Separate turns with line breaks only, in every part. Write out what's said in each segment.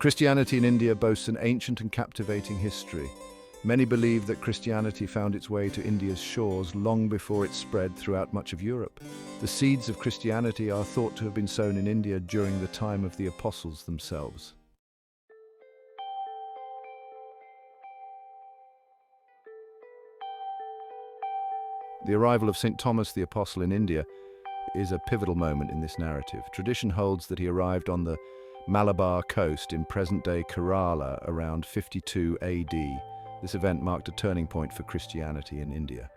Christianity in India boasts an ancient and captivating history. Many believe that Christianity found its way to India's shores long before it spread throughout much of Europe. The seeds of Christianity are thought to have been sown in India during the time of the apostles themselves. The arrival of St. Thomas the Apostle in India is a pivotal moment in this narrative. Tradition holds that he arrived on the Malabar coast in present-day Kerala around 52 AD. This event marked a turning point for Christianity in India.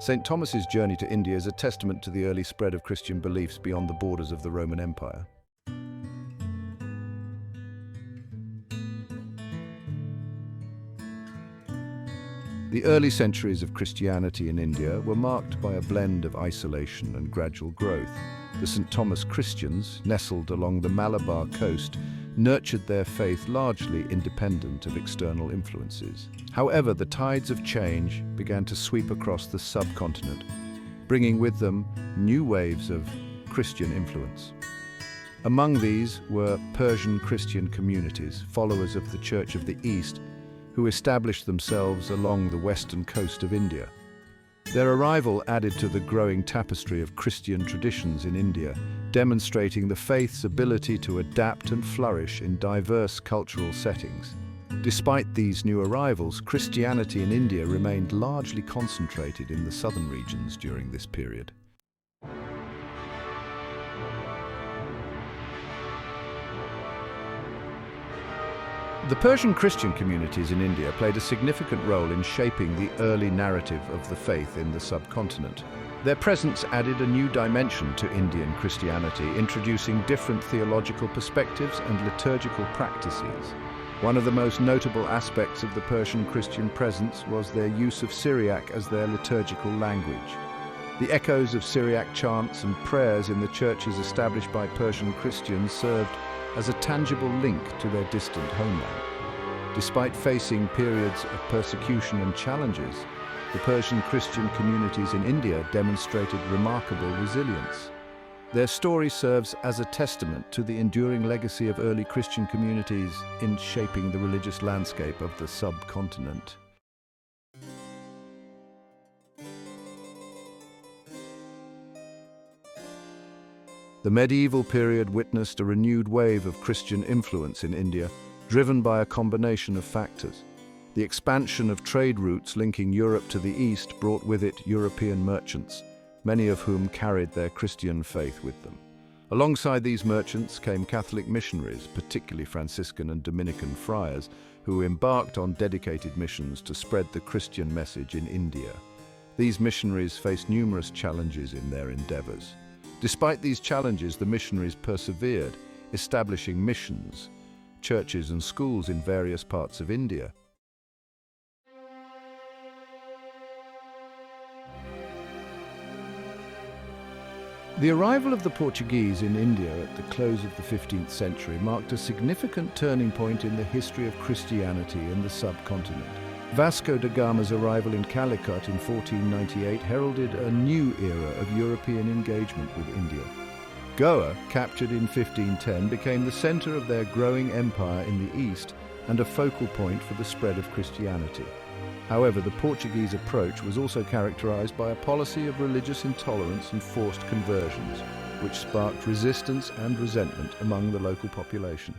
St. Thomas's journey to India is a testament to the early spread of Christian beliefs beyond the borders of the Roman Empire. The early centuries of Christianity in India were marked by a blend of isolation and gradual growth. The St. Thomas Christians, nestled along the Malabar coast, nurtured their faith largely independent of external influences. However, the tides of change began to sweep across the subcontinent, bringing with them new waves of Christian influence. Among these were Persian Christian communities, followers of the Church of the East, who established themselves along the western coast of India. Their arrival added to the growing tapestry of Christian traditions in India, demonstrating the faith's ability to adapt and flourish in diverse cultural settings. Despite these new arrivals, Christianity in India remained largely concentrated in the southern regions during this period. The Persian Christian communities in India played a significant role in shaping the early narrative of the faith in the subcontinent. Their presence added a new dimension to Indian Christianity, introducing different theological perspectives and liturgical practices. One of the most notable aspects of the Persian Christian presence was their use of Syriac as their liturgical language. The echoes of Syriac chants and prayers in the churches established by Persian Christians served as a tangible link to their distant homeland. Despite facing periods of persecution and challenges, the Persian Christian communities in India demonstrated remarkable resilience. Their story serves as a testament to the enduring legacy of early Christian communities in shaping the religious landscape of the subcontinent. The medieval period witnessed a renewed wave of Christian influence in India, driven by a combination of factors. The expansion of trade routes linking Europe to the East brought with it European merchants, many of whom carried their Christian faith with them. Alongside these merchants came Catholic missionaries, particularly Franciscan and Dominican friars, who embarked on dedicated missions to spread the Christian message in India. These missionaries faced numerous challenges in their endeavors. Despite these challenges, the missionaries persevered, establishing missions, churches and schools in various parts of India. The arrival of the Portuguese in India at the close of the 15th century marked a significant turning point in the history of Christianity in the subcontinent. Vasco da Gama's arrival in Calicut in 1498 heralded a new era of European engagement with India. Goa, captured in 1510, became the center of their growing empire in the east and a focal point for the spread of Christianity. However, the Portuguese approach was also characterized by a policy of religious intolerance and forced conversions, which sparked resistance and resentment among the local population.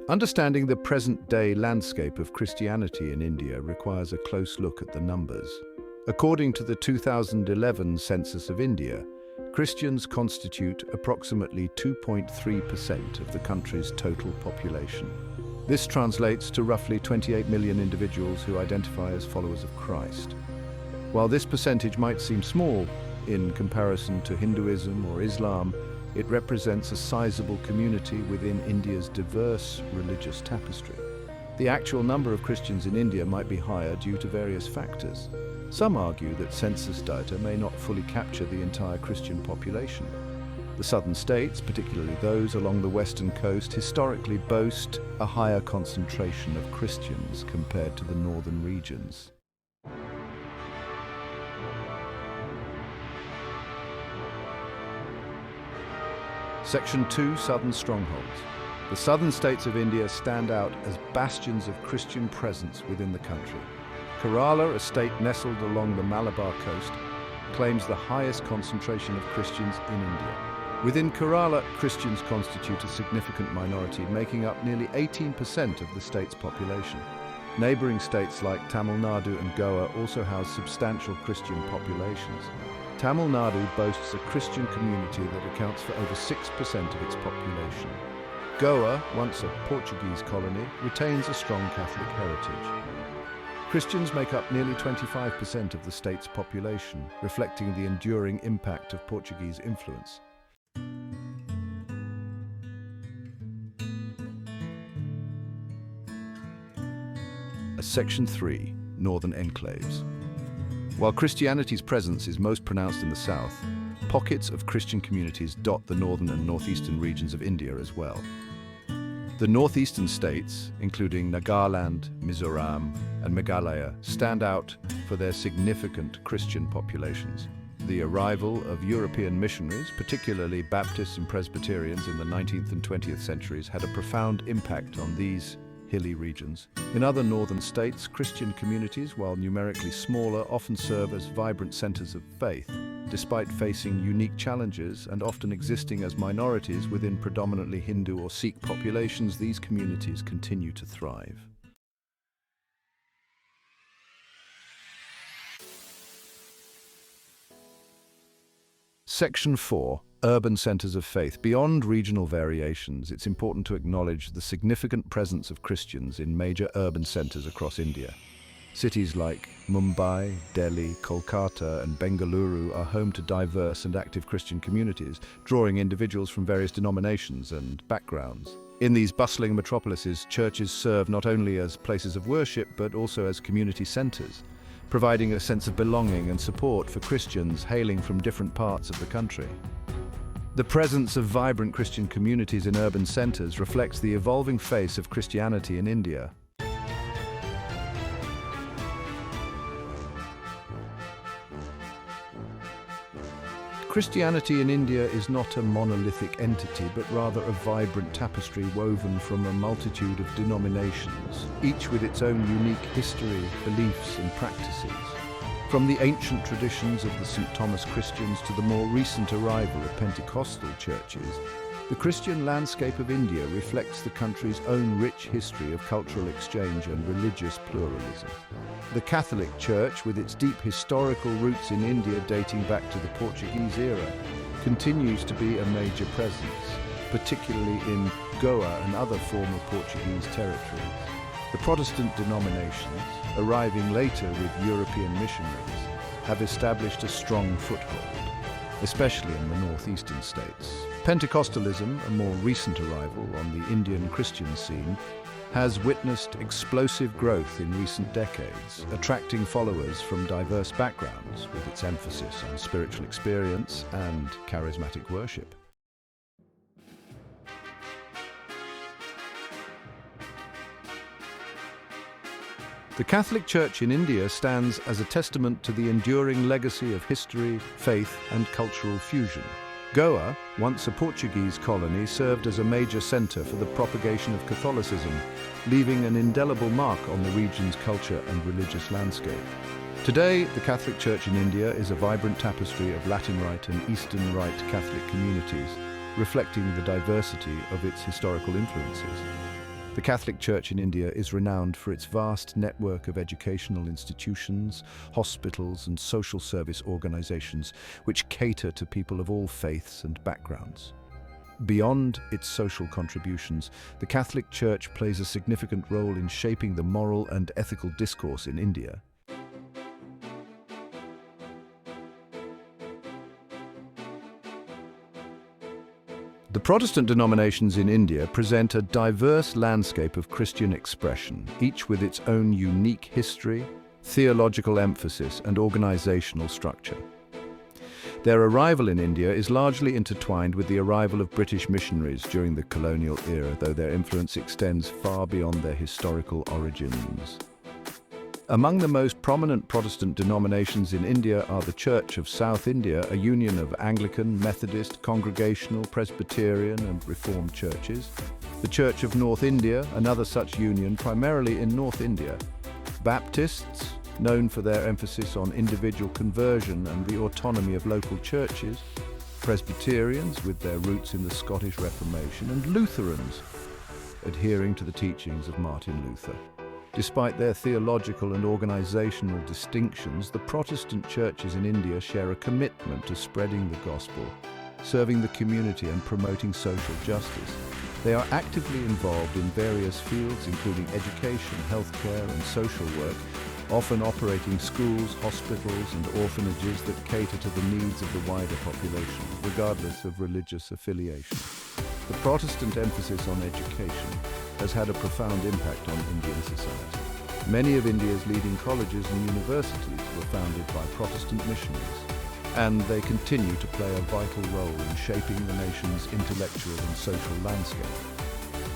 Understanding the present-day landscape of Christianity in India requires a close look at the numbers. According to the 2011 Census of India, Christians constitute approximately 2.3% of the country's total population. This translates to roughly 28 million individuals who identify as followers of Christ. While this percentage might seem small in comparison to Hinduism or Islam, it represents a sizable community within India's diverse religious tapestry. The actual number of Christians in India might be higher due to various factors. Some argue that census data may not fully capture the entire Christian population. The southern states, particularly those along the western coast, historically boast a higher concentration of Christians compared to the northern regions. Section 2, Southern Strongholds. The southern states of India stand out as bastions of Christian presence within the country. Kerala, a state nestled along the Malabar coast, claims the highest concentration of Christians in India. Within Kerala, Christians constitute a significant minority, making up nearly 18% of the state's population. Neighbouring states like Tamil Nadu and Goa also house substantial Christian populations. Tamil Nadu boasts a Christian community that accounts for over 6% of its population. Goa, once a Portuguese colony, retains a strong Catholic heritage. Christians make up nearly 25% of the state's population, reflecting the enduring impact of Portuguese influence. Section 3, Northern Enclaves. While Christianity's presence is most pronounced in the south, pockets of Christian communities dot the northern and northeastern regions of India as well. The northeastern states, including Nagaland, Mizoram, and Meghalaya, stand out for their significant Christian populations. The arrival of European missionaries, particularly Baptists and Presbyterians in the 19th and 20th centuries, had a profound impact on these hilly regions. In other northern states, Christian communities, while numerically smaller, often serve as vibrant centers of faith. Despite facing unique challenges and often existing as minorities within predominantly Hindu or Sikh populations, these communities continue to thrive. Section 4, Urban Centers of Faith. Beyond regional variations, it's important to acknowledge the significant presence of Christians in major urban centers across India. Cities like Mumbai, Delhi, Kolkata, and Bengaluru are home to diverse and active Christian communities, drawing individuals from various denominations and backgrounds. In these bustling metropolises, churches serve not only as places of worship, but also as community centers, providing a sense of belonging and support for Christians hailing from different parts of the country. The presence of vibrant Christian communities in urban centers reflects the evolving face of Christianity in India. Christianity in India is not a monolithic entity, but rather a vibrant tapestry woven from a multitude of denominations, each with its own unique history, beliefs, and practices. From the ancient traditions of the St. Thomas Christians to the more recent arrival of Pentecostal churches, the Christian landscape of India reflects the country's own rich history of cultural exchange and religious pluralism. The Catholic Church, with its deep historical roots in India dating back to the Portuguese era, continues to be a major presence, particularly in Goa and other former Portuguese territories. The Protestant denominations, arriving later with European missionaries, have established a strong foothold, especially in the northeastern states. Pentecostalism, a more recent arrival on the Indian Christian scene, has witnessed explosive growth in recent decades, attracting followers from diverse backgrounds with its emphasis on spiritual experience and charismatic worship. The Catholic Church in India stands as a testament to the enduring legacy of history, faith, and cultural fusion. Goa, once a Portuguese colony, served as a major centre for the propagation of Catholicism, leaving an indelible mark on the region's culture and religious landscape. Today, the Catholic Church in India is a vibrant tapestry of Latin Rite and Eastern Rite Catholic communities, reflecting the diversity of its historical influences. The Catholic Church in India is renowned for its vast network of educational institutions, hospitals, and social service organizations which cater to people of all faiths and backgrounds. Beyond its social contributions, the Catholic Church plays a significant role in shaping the moral and ethical discourse in India. The Protestant denominations in India present a diverse landscape of Christian expression, each with its own unique history, theological emphasis, and organizational structure. Their arrival in India is largely intertwined with the arrival of British missionaries during the colonial era, though their influence extends far beyond their historical origins. Among the most prominent Protestant denominations in India are the Church of South India, a union of Anglican, Methodist, Congregational, Presbyterian and Reformed churches; the Church of North India, another such union primarily in North India; Baptists, known for their emphasis on individual conversion and the autonomy of local churches; Presbyterians, with their roots in the Scottish Reformation; and Lutherans, adhering to the teachings of Martin Luther. Despite their theological and organizational distinctions, the Protestant churches in India share a commitment to spreading the gospel, serving the community and promoting social justice. They are actively involved in various fields, including education, healthcare, and social work, often operating schools, hospitals, and orphanages that cater to the needs of the wider population, regardless of religious affiliation. The Protestant emphasis on education has had a profound impact on Indian society. Many of India's leading colleges and universities were founded by Protestant missionaries, and they continue to play a vital role in shaping the nation's intellectual and social landscape.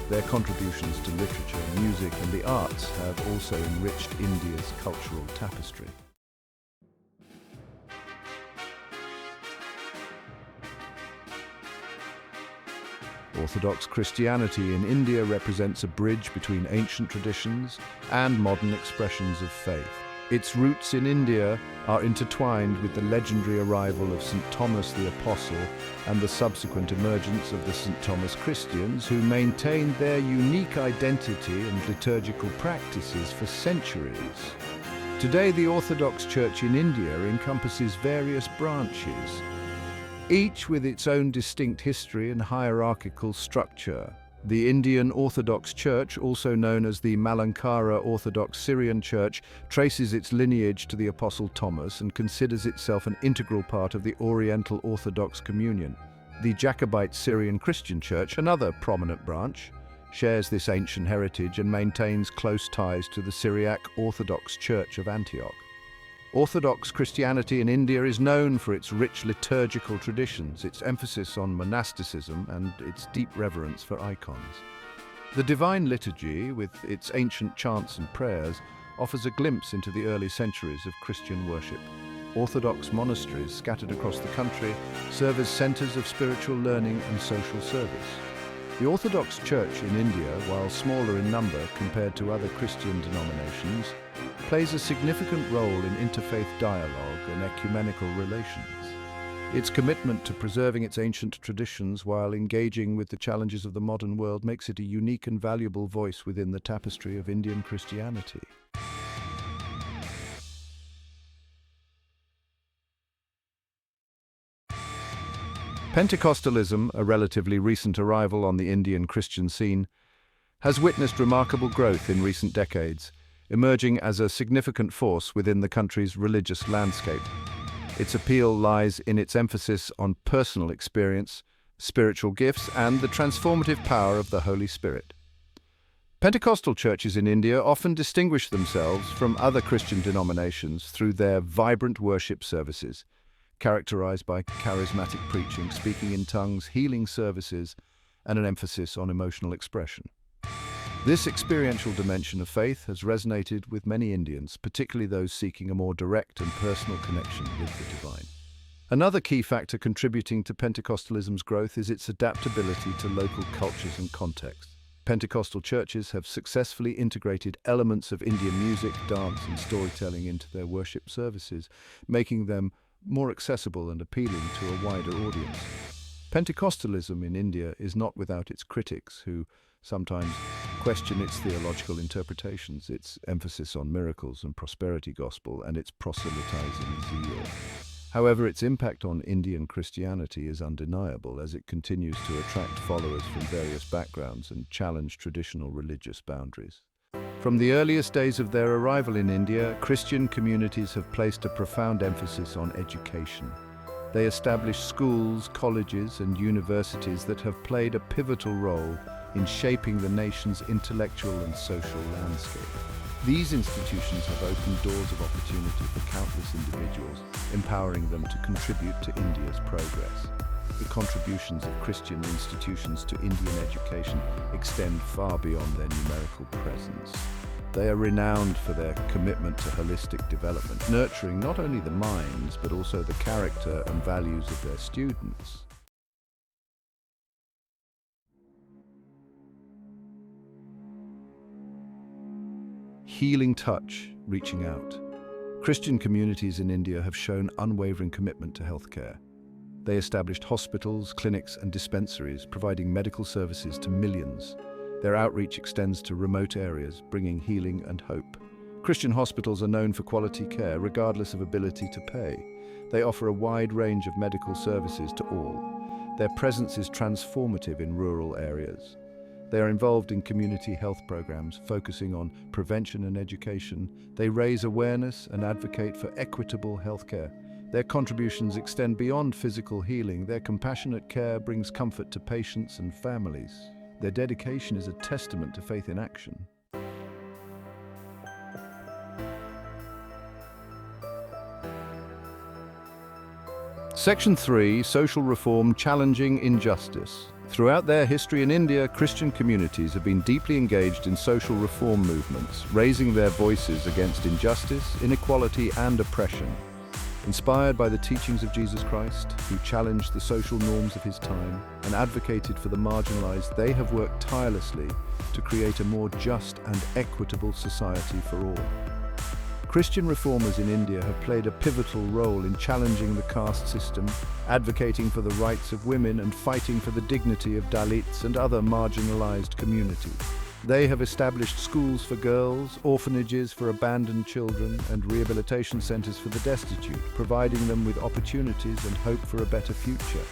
Their contributions to literature, music, and the arts have also enriched India's cultural tapestry. Orthodox Christianity in India represents a bridge between ancient traditions and modern expressions of faith. Its roots in India are intertwined with the legendary arrival of St. Thomas the Apostle and the subsequent emergence of the St. Thomas Christians, who maintained their unique identity and liturgical practices for centuries. Today, the Orthodox Church in India encompasses various branches, each with its own distinct history and hierarchical structure. The Indian Orthodox Church, also known as the Malankara Orthodox Syrian Church, traces its lineage to the Apostle Thomas and considers itself an integral part of the Oriental Orthodox Communion. The Jacobite Syrian Christian Church, another prominent branch, shares this ancient heritage and maintains close ties to the Syriac Orthodox Church of Antioch. Orthodox Christianity in India is known for its rich liturgical traditions, its emphasis on monasticism, and its deep reverence for icons. The Divine Liturgy, with its ancient chants and prayers, offers a glimpse into the early centuries of Christian worship. Orthodox monasteries scattered across the country serve as centers of spiritual learning and social service. The Orthodox Church in India, while smaller in number compared to other Christian denominations, plays a significant role in interfaith dialogue and ecumenical relations. Its commitment to preserving its ancient traditions while engaging with the challenges of the modern world makes it a unique and valuable voice within the tapestry of Indian Christianity. Pentecostalism, a relatively recent arrival on the Indian Christian scene, has witnessed remarkable growth in recent decades, emerging as a significant force within the country's religious landscape. Its appeal lies in its emphasis on personal experience, spiritual gifts, and the transformative power of the Holy Spirit. Pentecostal churches in India often distinguish themselves from other Christian denominations through their vibrant worship services, characterized by charismatic preaching, speaking in tongues, healing services, and an emphasis on emotional expression. This experiential dimension of faith has resonated with many Indians, particularly those seeking a more direct and personal connection with the divine. Another key factor contributing to Pentecostalism's growth is its adaptability to local cultures and contexts. Pentecostal churches have successfully integrated elements of Indian music, dance, and storytelling into their worship services, making them more accessible and appealing to a wider audience. Pentecostalism in India is not without its critics, who sometimes question its theological interpretations, its emphasis on miracles and prosperity gospel, and its proselytizing zeal. However, its impact on Indian Christianity is undeniable, as it continues to attract followers from various backgrounds and challenge traditional religious boundaries. From the earliest days of their arrival in India, Christian communities have placed a profound emphasis on education. They established schools, colleges, and universities that have played a pivotal role in shaping the nation's intellectual and social landscape. These institutions have opened doors of opportunity for countless individuals, empowering them to contribute to India's progress. The contributions of Christian institutions to Indian education extend far beyond their numerical presence. They are renowned for their commitment to holistic development, nurturing not only the minds, but also the character and values of their students. Healing touch, reaching out. Christian communities in India have shown unwavering commitment to healthcare. They established hospitals, clinics, and dispensaries, providing medical services to millions. Their outreach extends to remote areas, bringing healing and hope. Christian hospitals are known for quality care, regardless of ability to pay. They offer a wide range of medical services to all. Their presence is transformative in rural areas. They are involved in community health programs, focusing on prevention and education. They raise awareness and advocate for equitable healthcare. Their contributions extend beyond physical healing. Their compassionate care brings comfort to patients and families. Their dedication is a testament to faith in action. Section 3, Social Reform Challenging Injustice. Throughout their history in India, Christian communities have been deeply engaged in social reform movements, raising their voices against injustice, inequality, and oppression. Inspired by the teachings of Jesus Christ, who challenged the social norms of his time and advocated for the marginalized, they have worked tirelessly to create a more just and equitable society for all. Christian reformers in India have played a pivotal role in challenging the caste system, advocating for the rights of women and fighting for the dignity of Dalits and other marginalized communities. They have established schools for girls, orphanages for abandoned children, and rehabilitation centers for the destitute, providing them with opportunities and hope for a better future.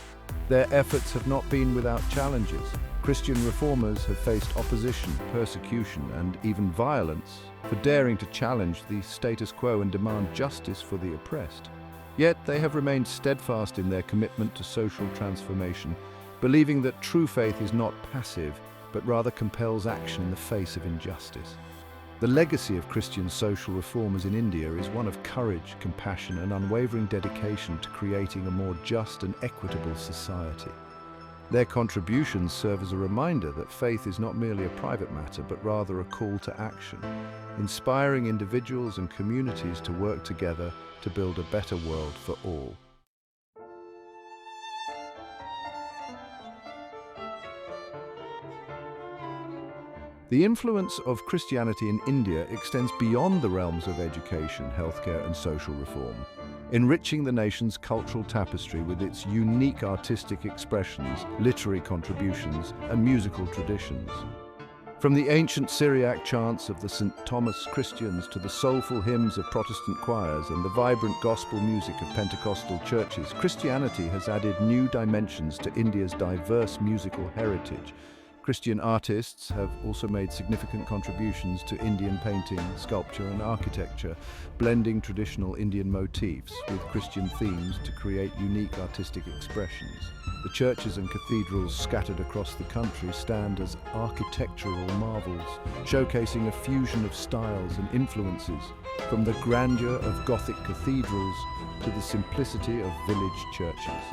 Their efforts have not been without challenges. Christian reformers have faced opposition, persecution, and even violence for daring to challenge the status quo and demand justice for the oppressed. Yet they have remained steadfast in their commitment to social transformation, believing that true faith is not passive, but rather compels action in the face of injustice. The legacy of Christian social reformers in India is one of courage, compassion, and unwavering dedication to creating a more just and equitable society. Their contributions serve as a reminder that faith is not merely a private matter, but rather a call to action, inspiring individuals and communities to work together to build a better world for all. The influence of Christianity in India extends beyond the realms of education, healthcare, and social reform, enriching the nation's cultural tapestry with its unique artistic expressions, literary contributions, and musical traditions. From the ancient Syriac chants of the St. Thomas Christians to the soulful hymns of Protestant choirs and the vibrant gospel music of Pentecostal churches, Christianity has added new dimensions to India's diverse musical heritage. Christian artists have also made significant contributions to Indian painting, sculpture, and architecture, blending traditional Indian motifs with Christian themes to create unique artistic expressions. The churches and cathedrals scattered across the country stand as architectural marvels, showcasing a fusion of styles and influences, from the grandeur of Gothic cathedrals to the simplicity of village churches.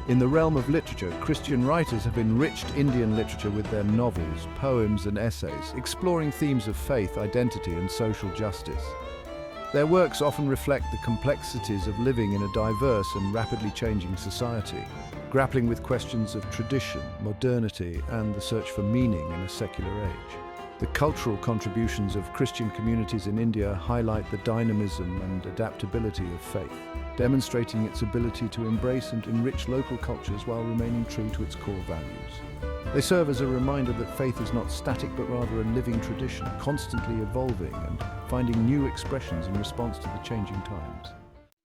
In the realm of literature, Christian writers have enriched Indian literature with their novels, poems, and essays, exploring themes of faith, identity, and social justice. Their works often reflect the complexities of living in a diverse and rapidly changing society, grappling with questions of tradition, modernity, and the search for meaning in a secular age. The cultural contributions of Christian communities in India highlight the dynamism and adaptability of faith, demonstrating its ability to embrace and enrich local cultures while remaining true to its core values. They serve as a reminder that faith is not static but rather a living tradition, constantly evolving and finding new expressions in response to the changing times.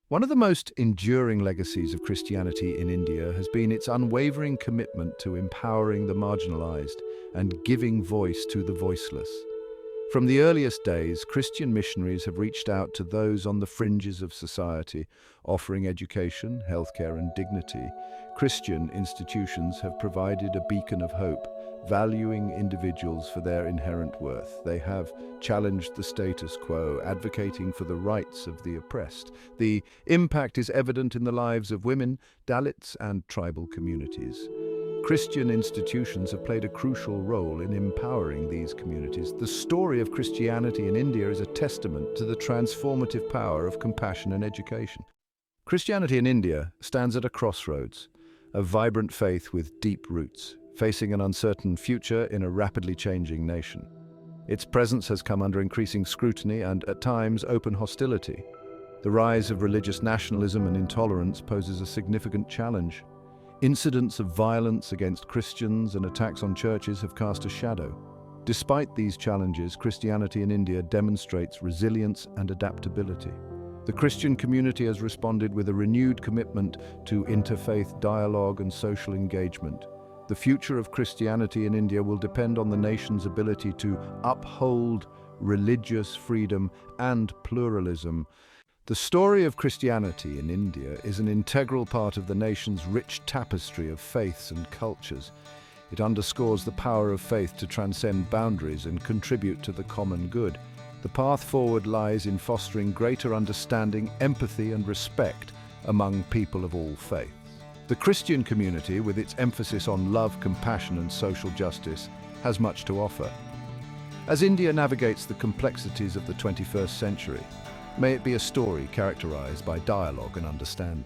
One of the most enduring legacies of Christianity in India has been its unwavering commitment to empowering the marginalized and giving voice to the voiceless. From the earliest days, Christian missionaries have reached out to those on the fringes of society, offering education, healthcare, and dignity. Christian institutions have provided a beacon of hope, valuing individuals for their inherent worth. They have challenged the status quo, advocating for the rights of the oppressed. The impact is evident in the lives of women, Dalits, and tribal communities. Christian institutions have played a crucial role in empowering these communities. The story of Christianity in India is a testament to the transformative power of compassion and education. Christianity in India stands at a crossroads, a vibrant faith with deep roots, facing an uncertain future in a rapidly changing nation. Its presence has come under increasing scrutiny and, at times, open hostility. The rise of religious nationalism and intolerance poses a significant challenge. Incidents of violence against Christians and attacks on churches have cast a shadow. Despite these challenges, Christianity in India demonstrates resilience and adaptability. The Christian community has responded with a renewed commitment to interfaith dialogue and social engagement. The future of Christianity in India will depend on the nation's ability to uphold religious freedom and pluralism. The story of Christianity in India is an integral part of the nation's rich tapestry of faiths and cultures. It underscores the power of faith to transcend boundaries and contribute to the common good. The path forward lies in fostering greater understanding, empathy, and respect among people of all faiths. The Christian community, with its emphasis on love, compassion, and social justice, has much to offer. As India navigates the complexities of the 21st century, may it be a story characterized by dialogue and understanding.